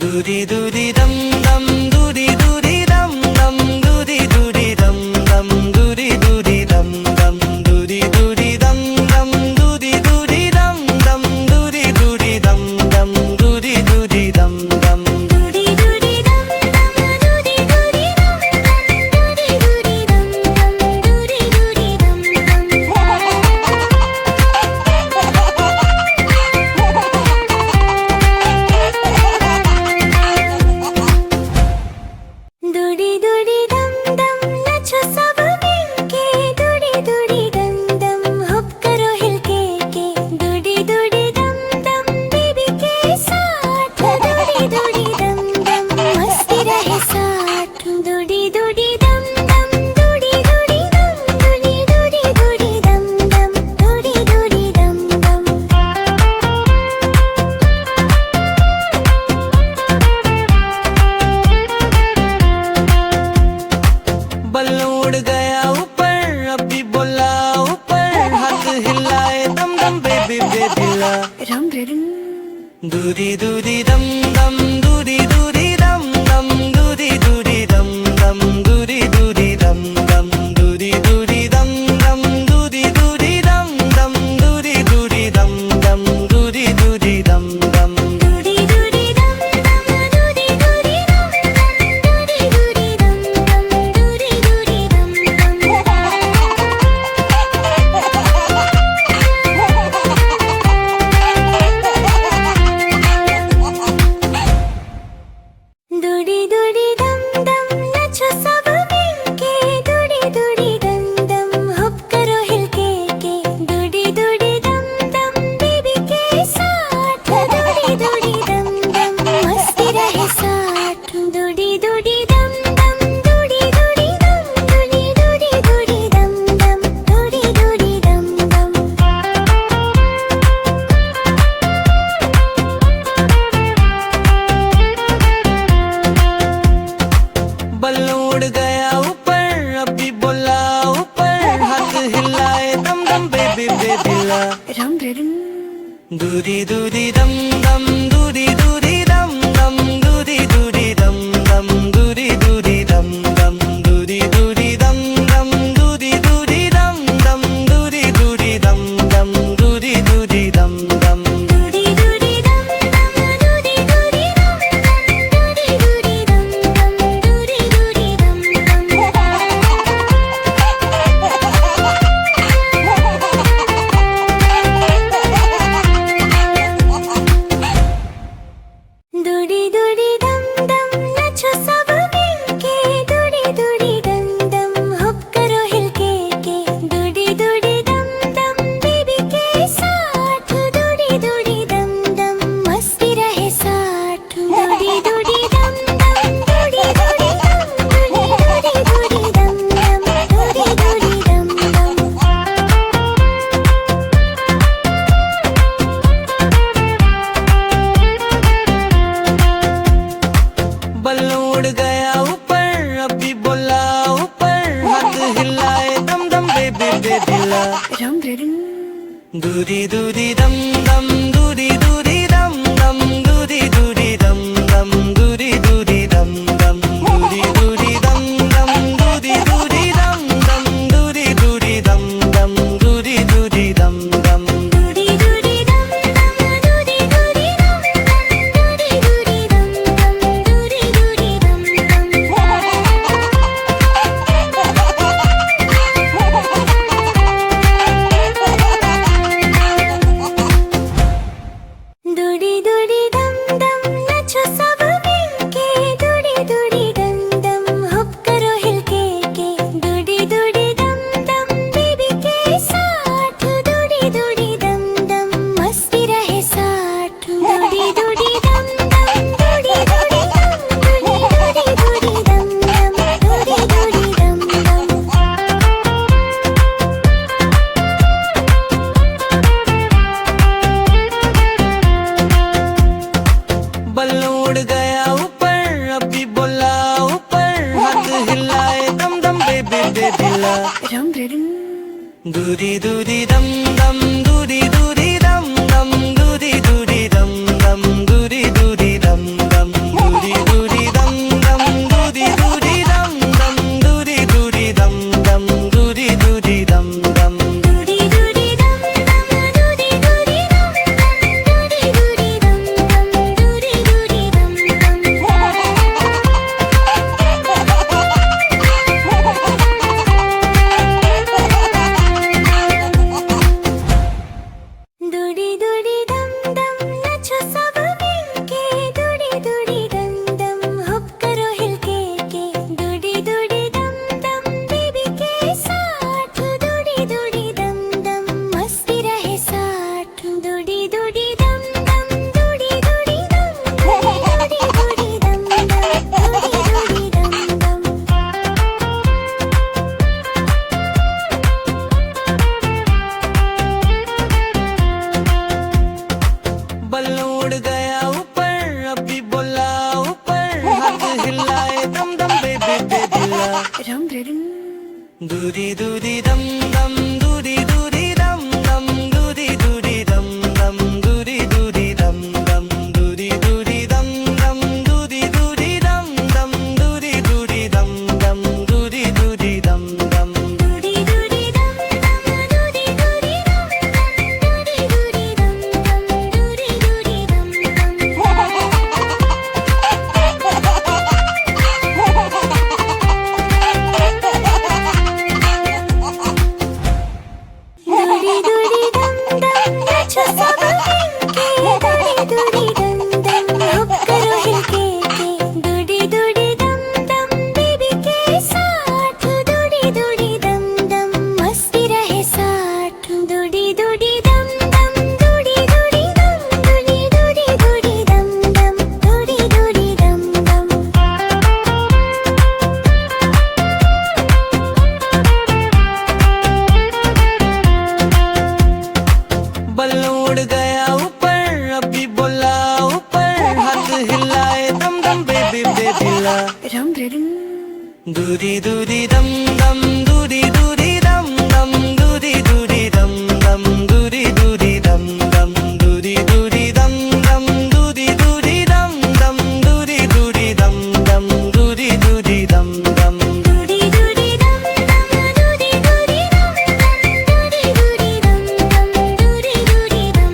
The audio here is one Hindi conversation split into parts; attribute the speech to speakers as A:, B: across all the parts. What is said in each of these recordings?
A: दूरी दूरी दम दम दूरी दूरी दम दम दूरी दूरी दम दम दूरी दूरी दम दम दूरी दूरी दम दम दूरी दूरी दम दम दूरी दूरी दम दम दूरी दूरी दम दम दूरी दूरी दम दम दूरी दूरी दम दम दूरी दूरी दम दम दूरी दूरी दम दूरी दूरी दम दम नाचो सब मिलके दूरी दूरी दम दम हुप करो हिलके के दूरी दूरी दम दम बेबी के साथ दूरी दूरी दम दम मस्ती रहे साथ दूरी दूरी दम दम दूरी दूरी दम दूरी दूरी दूरी दम दम दूरी दूरी दम दम बल्लू उड़ गया ऊपर अभी बोला ऊपर हाथ हिलाए दम दम बेबी बेबी ला रम रम दूरी दूरी दम दम दूरी दूरी दम दम दूरी दूरी दम दम दूरी दूरी दम दम दूरी दूरी दम दम दूरी दूरी दम दम दूरी दूरी दम दम दूरी दूरी दम दम दूरी दूरी दम दम दूरी दूरी दम दम दूरी दूरी दम दम दूरी दूरी दम दम दूरी दूरी दम दम नाचो सब मिलके दूरी दूरी दम दम हुप करो हिलके के दूरी दूरी दम दम बेबी के साथ दूरी दूरी दम दम मस्ती रहे साथ दूरी दूरी दम दम दूरी दूरी दम दूरी दूरी दूरी दम दम दूरी दूरी दम दम बल्लू उड़ गया ऊपर अभी बोला ऊपर हाथ हिलाए दम दम बेबी बेबी ला रम रम दूरी दूरी दम दम दूरी दूरी दम दम दूरी दूरी दम दम दूरी दूरी दम दम दूरी दूरी दम दम दूरी दूरी दम दम दूरी दूरी दम दम दूरी दूरी दम दम दूरी दूरी दम दम दूरी दूरी दम दम दूरी दूरी दम दम दूरी दूरी दम दम दूरी दूरी दम दम नाचो सब मिलके दूरी दूरी दम दम हुप करो हिलके के दूरी दूरी दम दम बेबी के साथ दूरी दूरी दम दम मस्ती रहे साथ दूरी दूरी दम दम दूरी दूरी दम दूरी दूरी दूरी दम दम दूरी दूरी दम दम बल्लू उड़ गया ऊपर अभी बोला ऊपर हाथ हिलाए दम दम बेबी बेबी ला रम रम दूरी दूरी दम दम दूरी दूरी दम दम दूरी दूरी दम दम दूरी दूरी दम दम दूरी दूरी दम दम दूरी दूरी दम दम दूरी दूरी दम दम दूरी दूरी दम दम दूरी दूरी दम दम दूरी दूरी दम दम दूरी दूरी दम दम दूरी दूरी दम दम बेबिला दूरी दूरी दम दम दूरी दूरी दम दम दूरी दूरी दम दम दूरी दूरी दम दम दूरी दूरी दम दम दूरी दूरी दम दम दूरी दूरी दम दम दूरी दूरी दम दम दूरी दूरी दम दम दूरी दूरी दम दम दूरी दूरी दम दम दूरी दूरी दम दूरी दूरी दम दम नाचो सब मिलके दूरी दूरी दम दम हुप करो हिलके के दूरी दूरी दम दम बेबी के साथ दूरी दूरी दम दम मस्ती रहे साथ दूरी दूरी दम दम दूरी दूरी दम दूरी दूरी दम दम दूरी दूरी दम दम बल्लू उड़ गया ऊपर अभी बोला ऊपर हाथ हिलाए दम दम बेबी बेबिला दूरी दूरी दम दम दूरी दूरी दम दम दूरी दूरी दम दम दूरी दूरी दम दम दूरी दूरी दम दम दूरी दूरी दम दम दूरी दूरी दम दम दूरी दूरी दम दम दूरी दूरी दम दम दूरी दूरी दम दम दूरी दूरी दम दम दूरी दूरी दम दूरी दूरी दम दम नाचो सब मिलके दूरी दूरी दम दम हुप करो हिलके के दूरी दूरी दम दम बेबी के साथ दूरी दूरी दम दम मस्ती रहे साथ दूरी दूरी दम दम दूरी दूरी दम दूरी दूरी दूरी दम दम दूरी दूरी दम दम बल्लू उड़ गया ऊपर अभी बोला ऊपर हाथ हिलाए दम दम बेबी बेबिला दूरी दूरी दम दम दूरी दूरी दम दम दूरी दूरी दम दम दूरी दूरी दम दम दूरी दूरी दम दम दूरी दूरी दम दम दूरी दूरी दम दम दूरी दूरी दम दम दूरी दूरी दम दम दूरी दूरी दम दम दूरी दूरी दम दम दूरी दूरी दम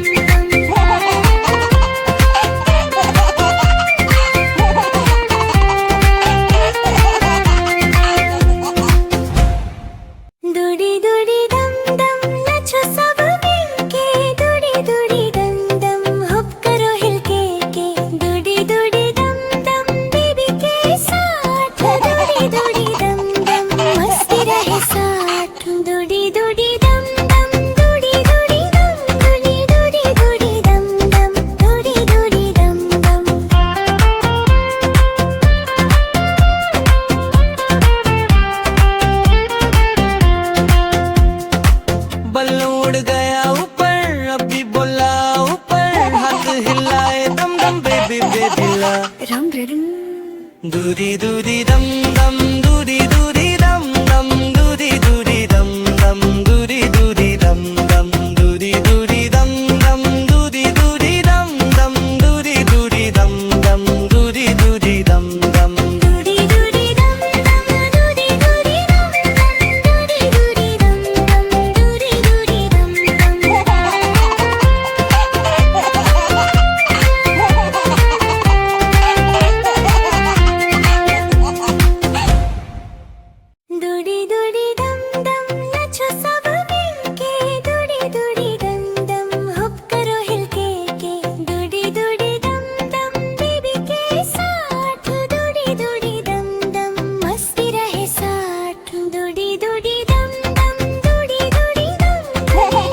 A: दूरी दूरी दम दम नाचो सब मिलके दूरी दूरी दम दम हुप करो हिलके के दूरी दूरी दम दम बेबी के साथ दूरी दूरी दम दम मस्ती रहे साथ दूरी दूरी दम दम दूरी दूरी दम दूरी दूरी दूरी दम दम दूरी दूरी दम दम बल्लू उड़ गया ऊपर अभी बोला ऊपर हाथ हिलाए दम दम बेबी बेबिला दूरी दूरी दम दम दूरी दूरी दम दम दूरी दूरी दम दम दूरी दूरी दम दम दूरी दूरी दम दम दूरी दूरी दम दम दूरी दूरी दम दम दूरी दूरी दम दम दूरी दूरी दम दम दूरी दूरी दम दम दूरी दूरी दम दम दूरी दूरी दम दूरी दूरी दम दम नाचो सब मिलके दूरी दूरी दम दम हुप करो हिलके के दूरी दूरी दम दम बेबी के साथ दूरी दूरी दम दम मस्ती रहे साथ दूरी दूरी दम दम दूरी दूरी दम दूरी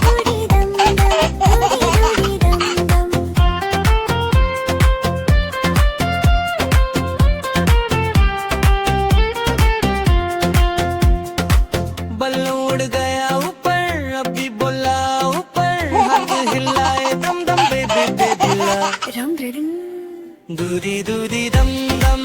A: दूरी दम दम दूरी दूरी दम दम बल्लू उड़ गया ऊपर अभी बोला ऊपर हाथ हिलाए दम दम बेबी बेबिला दूरी दूरी दम दम